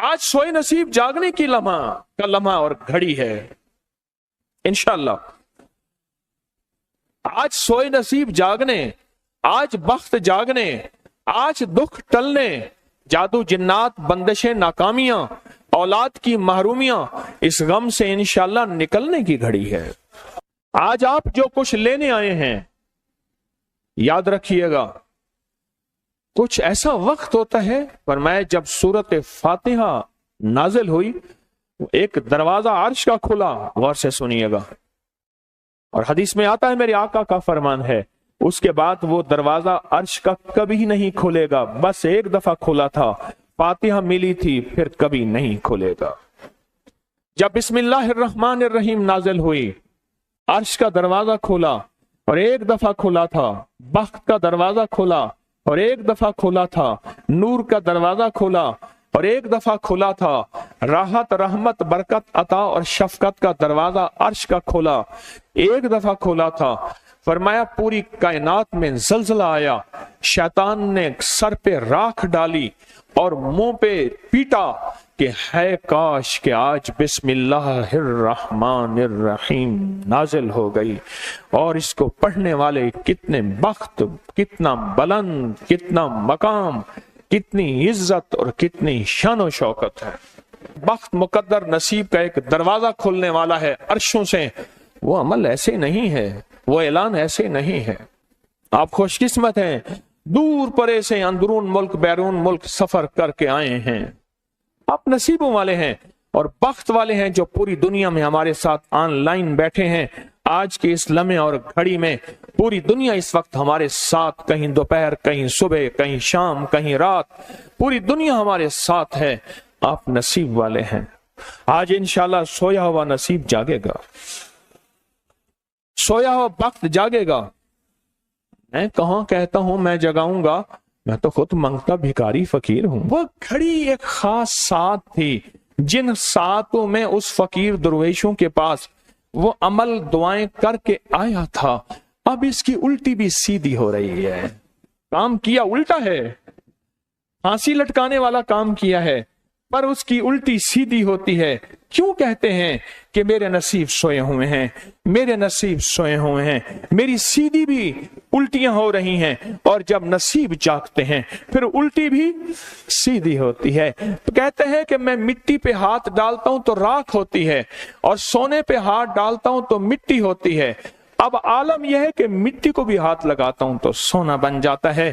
آج سوئے نصیب جاگنے کی لمحہ اور گھڑی ہے انشاءاللہ. آج سوئے نصیب جاگنے، آج بخت جاگنے، آج دکھ ٹلنے، جادو جنات بندشیں ناکامیاں، اولاد کی محرومیاں، اس غم سے انشاءاللہ نکلنے کی گھڑی ہے. آج آپ جو کچھ لینے آئے ہیں یاد رکھیے گا کچھ ایسا وقت ہوتا ہے، فرمایا جب سورت فاتحہ نازل ہوئی ایک دروازہ عرش کا کھلا، غور سے سنیے گا، اور حدیث میں آتا ہے میرے آقا کا فرمان ہے اس کے بعد وہ دروازہ عرش کا کبھی نہیں کھلے گا، بس ایک دفعہ کھلا تھا، فاتحہ ملی تھی، پھر کبھی نہیں کھلے گا. جب بسم اللہ الرحمن الرحیم نازل ہوئی عرش کا دروازہ کھولا اور ایک دفعہ کھلا تھا، بخت کا دروازہ کھولا اور ایک دفعہ کھلا تھا، نور کا دروازہ کھولا اور ایک دفعہ کھلا تھا، راحت رحمت برکت عطا اور شفقت کا دروازہ عرش کا کھولا ایک دفعہ کھولا تھا. فرمایا پوری کائنات میں زلزلہ آیا، شیطان نے سر پہ راکھ ڈالی اور منہ پہ پیٹا کہ ہے کاش کہ آج بسم اللہ الرحمن الرحیم نازل ہو گئی، اور اس کو پڑھنے والے کتنے بخت، کتنا بلند، کتنا مقام، کتنی عزت اور کتنی شان و شوکت ہے. بخت مقدر نصیب کا ایک دروازہ کھلنے والا ہے عرشوں سے. وہ عمل ایسے نہیں ہے، وہ اعلان ایسے نہیں ہے. آپ خوش قسمت ہیں، دور پرے سے اندرون ملک بیرون ملک سفر کر کے آئے ہیں. آپ نصیبوں والے ہیں اور بخت والے ہیں جو پوری دنیا میں ہمارے ساتھ آن لائن بیٹھے ہیں. آج کے اس لمحے اور گھڑی میں پوری دنیا اس وقت ہمارے ساتھ، کہیں دوپہر، کہیں صبح، کہیں شام، کہیں رات، پوری دنیا ہمارے ساتھ ہے. آپ نصیب والے ہیں. آج انشاءاللہ سویا ہوا نصیب جاگے گا، سویا ہوا وقت جاگے گا. میں کہاں کہتا ہوں میں جگاؤں گا، میں تو خود منگتا بھکاری فقیر ہوں. وہ گھڑی ایک خاص ساتھ تھی جن ساتوں میں اس فقیر درویشوں کے پاس وہ عمل دعائیں کر کے آیا تھا. اب اس کی الٹی بھی سیدھی ہو رہی ہے. کام کیا الٹا ہے، پھانسی لٹکانے والا کام کیا ہے، پر اس کی الٹی سیدھی ہوتی ہے. کیوں کہتے ہیں کہ میرے نصیب سوئے ہوئے ہیں، میرے نصیب سوئے ہوئے ہیں، میری سیدھی بھی الٹیاں ہو رہی ہیں، اور جب نصیب جاگتے ہیں پھر الٹی بھی سیدھی ہوتی ہے. کہتے ہیں کہ میں مٹی پہ ہاتھ ڈالتا ہوں تو راکھ ہوتی ہے، اور سونے پہ ہاتھ ڈالتا ہوں تو مٹی ہوتی ہے. اب عالم یہ ہے کہ مٹی کو بھی ہاتھ لگاتا ہوں تو سونا بن جاتا ہے.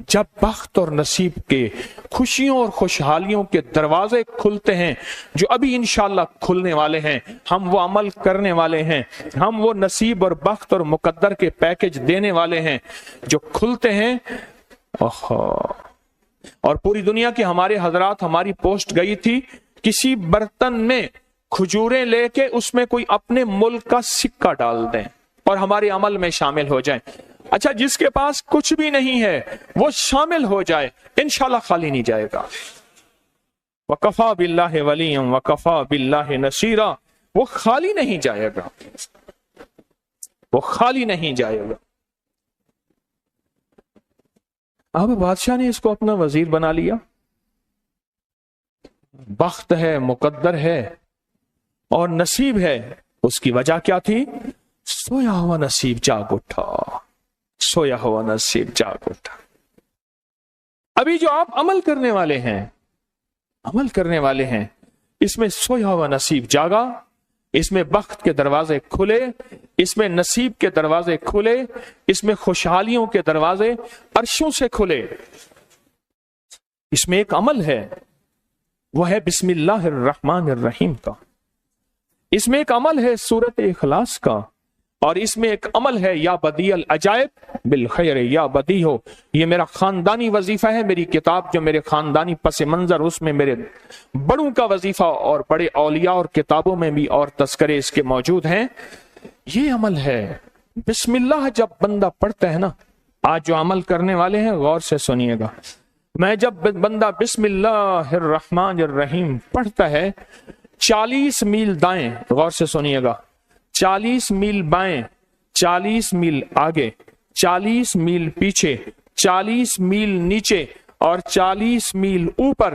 جب بخت اور نصیب کے خوشیوں اور خوشحالیوں کے دروازے کھلتے ہیں جو ابھی انشاءاللہ کھلنے والے ہیں، ہم وہ عمل کرنے والے ہیں، ہم وہ نصیب اور بخت اور مقدر کے پیکج دینے والے ہیں جو کھلتے ہیں. اور پوری دنیا کے ہمارے حضرات، ہماری پوسٹ گئی تھی کسی برتن میں کھجوریں لے کے اس میں کوئی اپنے ملک کا سکہ ڈال دیں اور ہمارے عمل میں شامل ہو جائیں. اچھا جس کے پاس کچھ بھی نہیں ہے وہ شامل ہو جائے، انشاءاللہ خالی نہیں جائے گا. وَكَفَى بِاللَّهِ وَلِيًّا وَكَفَى بِاللَّهِ نَصِيرًا. وہ خالی نہیں جائے گا، وہ خالی نہیں جائے گا. اب بادشاہ نے اس کو اپنا وزیر بنا لیا. بخت ہے، مقدر ہے اور نصیب ہے. اس کی وجہ کیا تھی؟ سویا ہوا نصیب جاگ اٹھا، سویا ہوا نصیب جاگ اٹھا. ابھی جو آپ عمل کرنے والے ہیں، عمل کرنے والے ہیں، اس میں سویا ہوا نصیب جاگا، اس میں بخت کے دروازے کھلے، اس میں نصیب کے دروازے کھلے، اس میں خوشحالیوں کے دروازے عرشوں سے کھلے. اس میں ایک عمل ہے، وہ ہے بسم اللہ الرحمن الرحیم کا. اس میں ایک عمل ہے سورت اخلاص کا، اور اس میں ایک عمل ہے یا بدیع العجائب بالخیر یا بدیع ہو. یہ میرا خاندانی وظیفہ ہے، میری کتاب جو میرے خاندانی پس منظر، اس میں میرے بڑوں کا وظیفہ اور بڑے اولیاء اور کتابوں میں بھی اور تذکرے اس کے موجود ہیں. یہ عمل ہے بسم اللہ. جب بندہ پڑھتا ہے نا، آج جو عمل کرنے والے ہیں غور سے سنیے گا، میں جب بندہ بسم اللہ الرحمن الرحیم پڑھتا ہے، 40 میل دائیں، غور سے سنیے گا، 40 میل بائیں، 40 میل آگے، 40 میل پیچھے، 40 میل نیچے اور 40 میل اوپر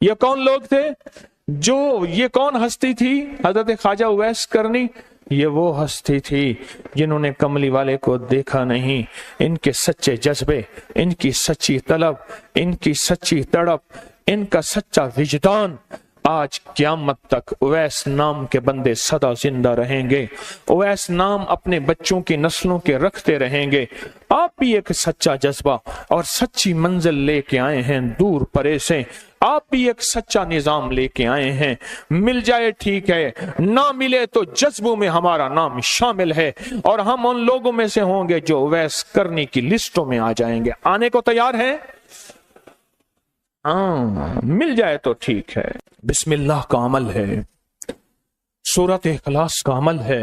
یہ کون لوگ تھے؟ یہ کون ہستی تھی؟ حضرت خواجہ اویس کرنی، یہ وہ ہستی تھی جنہوں نے کملی والے کو دیکھا نہیں۔ ان کے سچے جذبے، ان کی سچی طلب، ان کی سچی تڑپ، ان کا سچا وجدان، آج قیامت تک اویس نام کے بندے سدا زندہ رہیں گے۔ اویس نام اپنے بچوں کی نسلوں کے رکھتے رہیں گے۔ آپ بھی ایک سچا جذبہ اور سچی منزل لے کے آئے ہیں دور پرے سے، آپ بھی ایک سچا نظام لے کے آئے ہیں۔ مل جائے ٹھیک ہے، نہ ملے تو جذبوں میں ہمارا نام شامل ہے، اور ہم ان لوگوں میں سے ہوں گے جو اویس کرنی کی لسٹوں میں آ جائیں گے۔ آنے کو تیار ہیں؟ مل جائے تو ٹھیک ہے۔ بسم اللہ کا عمل ہے، سورۃ اخلاص کا عمل ہے،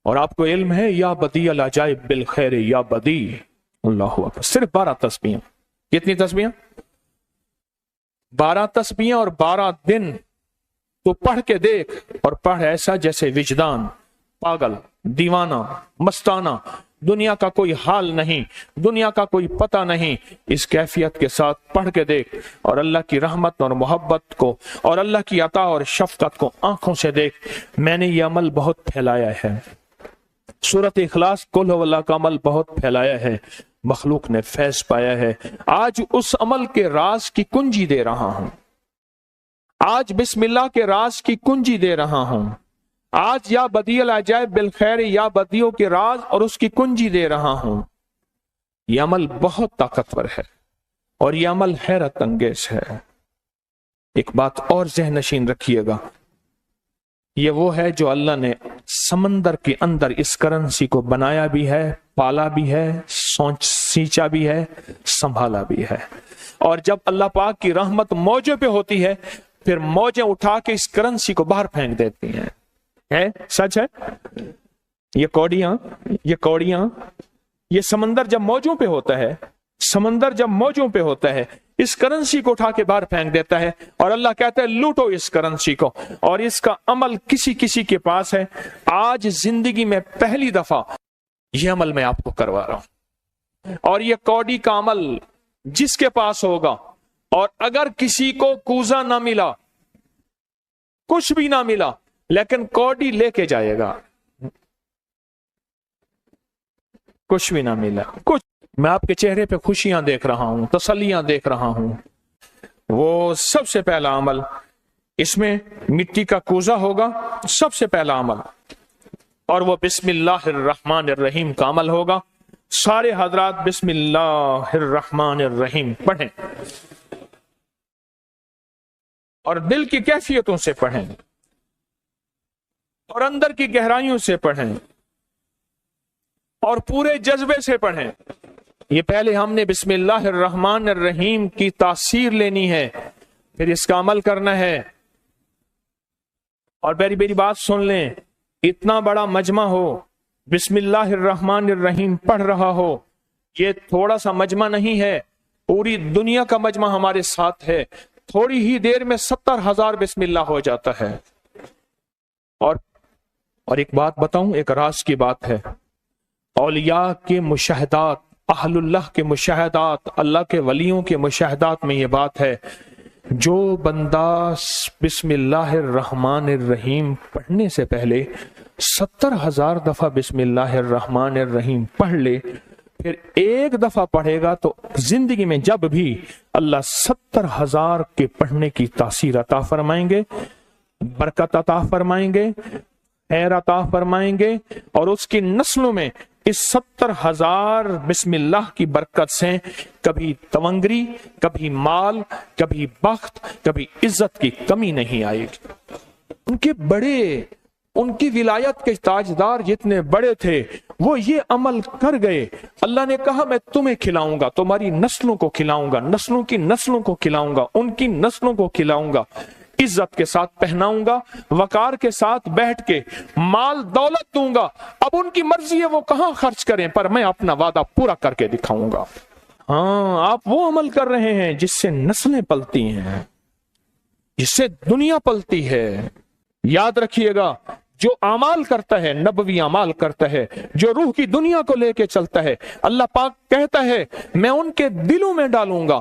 اور آپ کو علم ہے یا بدیع العجائب بالخیر یا بدیع۔ اللہ اکبر۔ صرف 12 تسبیحیں۔ کتنی تسبیحیں؟ 12 تسبیحیں اور 12 دن تو پڑھ کے دیکھ، اور پڑھ ایسا جیسے وجدان پاگل، دیوانہ، مستانہ، دنیا کا کوئی حال نہیں، دنیا کا کوئی پتہ نہیں، اس کیفیت کے ساتھ پڑھ کے دیکھ، اور اللہ کی رحمت اور محبت کو اور اللہ کی عطا اور شفقت کو آنکھوں سے دیکھ۔ میں نے یہ عمل بہت پھیلایا ہے، سورۃ اخلاص قل هو اللہ کا عمل بہت پھیلایا ہے، مخلوق نے فیض پایا ہے۔ آج اس عمل کے راز کی کنجی دے رہا ہوں، آج بسم اللہ کے راز کی کنجی دے رہا ہوں، آج یا بدیع العجائب بالخیر یا بدیع کے راز اور اس کی کنجی دے رہا ہوں۔ یہ عمل بہت طاقتور ہے اور یہ عمل حیرت انگیز ہے۔ ایک بات اور ذہن نشین رکھیے گا، یہ وہ ہے جو اللہ نے سمندر کے اندر اس کرنسی کو بنایا بھی ہے، پالا بھی ہے، سینچا بھی ہے، سنبھالا بھی ہے، اور جب اللہ پاک کی رحمت موجوں پہ ہوتی ہے پھر موجیں اٹھا کے اس کرنسی کو باہر پھینک دیتی ہیں۔ ہے سچ ہے؟ یہ کوڑیاں یہ سمندر جب موجوں پہ ہوتا ہے، سمندر جب موجوں پہ ہوتا ہے اس کرنسی کو اٹھا کے باہر پھینک دیتا ہے، اور اللہ کہتا ہے لوٹو اس کرنسی کو، اور اس کا عمل کسی کے پاس ہے۔ آج زندگی میں پہلی دفعہ یہ عمل میں آپ کو کروا رہا ہوں، اور یہ کوڑی کا عمل جس کے پاس ہوگا، اور اگر کسی کو کوزہ نہ ملا، کچھ بھی نہ ملا، لیکن کوڑی لے کے جائے گا، کچھ بھی نہ ملا، کچھ، میں آپ کے چہرے پہ خوشیاں دیکھ رہا ہوں، تسلیاں دیکھ رہا ہوں، وہ سب سے پہلا عمل، اس میں مٹی کا کوزہ ہوگا، سب سے پہلا عمل، اور وہ بسم اللہ الرحمن الرحیم کا عمل ہوگا۔ سارے حضرات بسم اللہ الرحمن الرحیم پڑھیں، اور دل کی کیفیتوں سے پڑھیں، اور اندر کی گہرائیوں سے پڑھیں، اور پورے جذبے سے پڑھیں۔ یہ پہلے ہم نے بسم اللہ الرحمن الرحیم کی تاثیر لینی ہے، پھر اس کا عمل کرنا ہے۔ اور میری بات سن لیں، اتنا بڑا مجمع ہو، بسم اللہ الرحمن الرحیم پڑھ رہا ہو، یہ تھوڑا سا مجمع نہیں ہے، پوری دنیا کا مجمع ہمارے ساتھ ہے، تھوڑی ہی دیر میں 70,000 بسم اللہ ہو جاتا ہے۔ اور ایک بات بتاؤں، ایک راز کی بات ہے، اولیاء کے مشاہدات، اہل اللہ کے مشاہدات، اللہ کے ولیوں کے مشاہدات میں یہ بات ہے، جو بندہ بسم اللہ الرحمن الرحیم پڑھنے سے پہلے 70,000 دفعہ بسم اللہ الرحمن الرحیم پڑھ لے، پھر ایک دفعہ پڑھے گا تو زندگی میں جب بھی اللہ 70,000 کے پڑھنے کی تاثیر عطا فرمائیں گے، برکت عطا فرمائیں گے، خیر عطا فرمائیں گے، اور اس کی نسلوں میں اس 70,000 بسم اللہ کی برکت سے کبھی تونگری، کبھی مال، کبھی بخت، کبھی عزت کی کمی نہیں آئے گی۔ ان کی ولایت کے تاجدار جتنے بڑے تھے وہ یہ عمل کر گئے، اللہ نے کہا میں تمہیں کھلاؤں گا، تمہاری نسلوں کو کھلاؤں گا، نسلوں کی نسلوں کو کھلاؤں گا، ان کی نسلوں کو کھلاؤں گا، عزت کے ساتھ پہناؤں گا، وقار کے ساتھ بیٹھ کے مال دولت دوں گا، اب ان کی مرضی ہے وہ کہاں خرچ کریں، پر میں اپنا وعدہ پورا کر کے دکھاؤں گا۔ ہاں، آپ وہ عمل کر رہے ہیں جس سے نسلیں پلتی ہیں، جس سے دنیا پلتی ہے۔ یاد رکھیے گا، جو اعمال کرتا ہے، نبوی اعمال کرتا ہے، جو روح کی دنیا کو لے کے چلتا ہے، اللہ پاک کہتا ہے میں ان کے دلوں میں ڈالوں گا،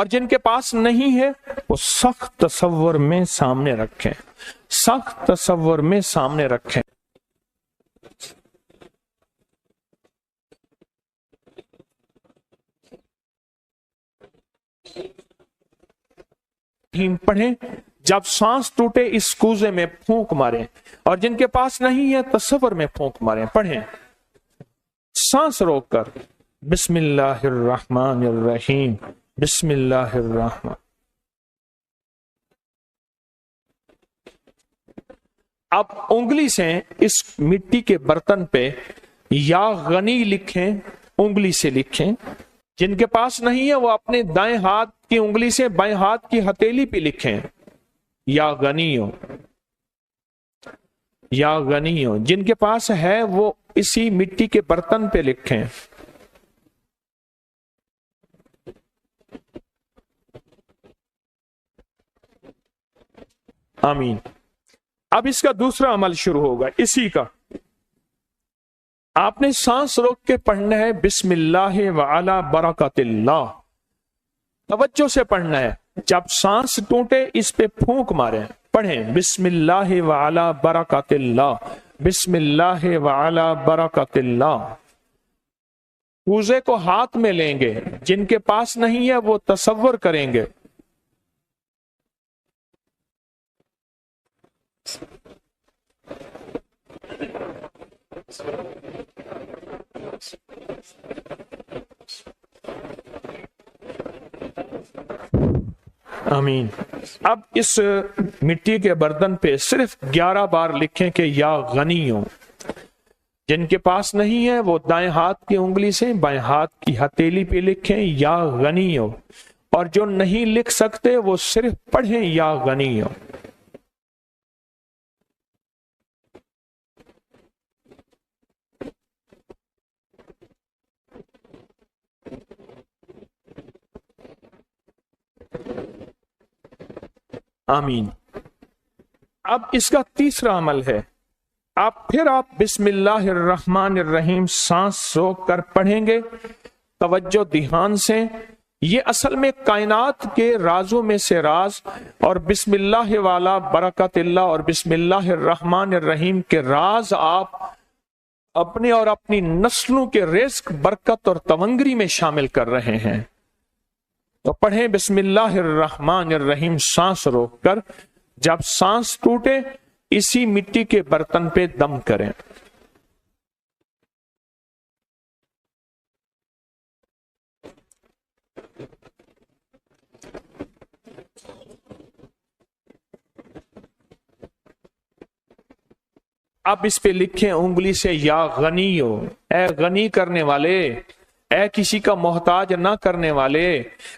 اور جن کے پاس نہیں ہے وہ سخت تصور میں سامنے رکھیں، سخت تصور میں سامنے رکھیں۔ پڑھیں، جب سانس ٹوٹے اس کوزے میں پھونک ماریں، اور جن کے پاس نہیں ہے تصور میں پھونک ماریں۔ پڑھیں سانس روک کر، بسم اللہ الرحمن الرحیم، بسم اللہ الرحمن۔ اب انگلی سے اس مٹی کے برتن پہ یا غنی لکھیں، انگلی سے لکھیں۔ جن کے پاس نہیں ہے وہ اپنے دائیں ہاتھ کی انگلی سے بائیں ہاتھ کی ہتھیلی پہ لکھیں، یا غنی ہو، یا غنی ہو۔ جن کے پاس ہے وہ اسی مٹی کے برتن پہ لکھیں۔ آمین۔ اب اس کا دوسرا عمل شروع ہوگا اسی کا۔ آپ نے سانس روک کے پڑھنا ہے، بسم اللہ وعلی برکت اللہ، توجہ سے پڑھنا ہے۔ جب سانس ٹوٹے اس پہ پھونک ماریں۔ پڑھیں بسم اللہ وعلی برکت اللہ، بسم اللہ وعلی برکت اللہ۔ کوزے کو ہاتھ میں لیں گے، جن کے پاس نہیں ہے وہ تصور کریں گے۔ آمین۔ اب اس مٹی کے برتن پہ صرف 11 بار لکھیں کہ یا غنی ہو۔ جن کے پاس نہیں ہے وہ دائیں ہاتھ کی انگلی سے بائیں ہاتھ کی ہتھیلی پہ لکھیں، یا غنی ہو۔ اور جو نہیں لکھ سکتے وہ صرف پڑھیں یا غنی ہو۔ آمین۔ اب اس کا تیسرا عمل ہے، آپ بسم اللہ الرحمن الرحیم سانس روک کر پڑھیں گے، توجہ دھیان سے۔ یہ اصل میں کائنات کے رازوں میں سے راز، اور بسم اللہ والا برکت اللہ اور بسم اللہ الرحمن الرحیم کے راز آپ اپنے اور اپنی نسلوں کے رزق، برکت اور تونگری میں شامل کر رہے ہیں۔ تو پڑھیں بسم اللہ الرحمن الرحیم سانس روک کر، جب سانس ٹوٹے اسی مٹی کے برتن پہ دم کریں۔ اب اس پہ لکھیں انگلی سے، یا غنی ہو، اے غنی کرنے والے، اے کسی کا محتاج نہ کرنے والے،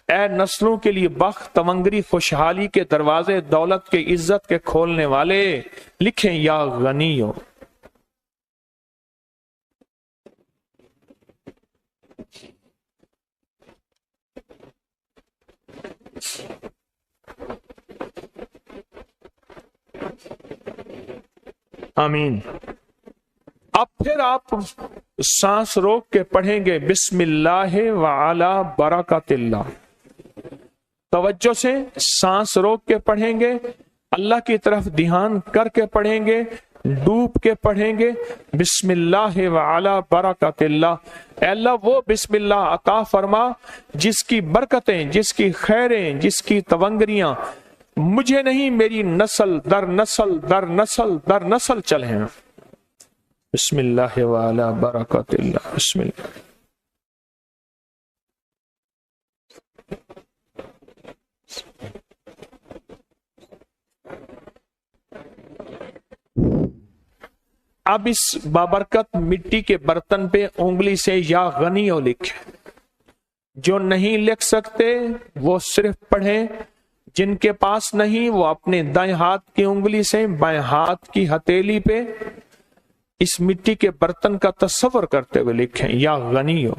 اے نسلوں کے لیے بخت، تونگری، خوشحالی کے دروازے، دولت کے، عزت کے کھولنے والے، لکھیں یا غنی ہو۔ آمین۔ اب پھر آپ سانس روک کے پڑھیں گے بسم اللہ وعلی برکت اللہ، توجہ سے سانس روک کے پڑھیں گے، اللہ کی طرف دھیان کر کے پڑھیں گے، ڈوب کے پڑھیں گے، بسم اللہ وعلی برکت اللہ۔ اے اللہ وہ بسم اللہ عطا فرما جس کی برکتیں، جس کی خیریں، جس کی تونگریاں مجھے نہیں، میری نسل در نسل در نسل در نسل چلیں۔ بسم اللہ وعلی برکت اللہ، بسم اللہ۔ اب اس بابرکت مٹی کے برتن پہ انگلی سے یا غنی ہو لکھیں۔ جو نہیں لکھ سکتے وہ صرف پڑھیں، جن کے پاس نہیں وہ اپنے دائیں ہاتھ کی انگلی سے بائیں ہاتھ کی ہتھیلی پہ اس مٹی کے برتن کا تصور کرتے ہوئے لکھیں، یا غنی ہو۔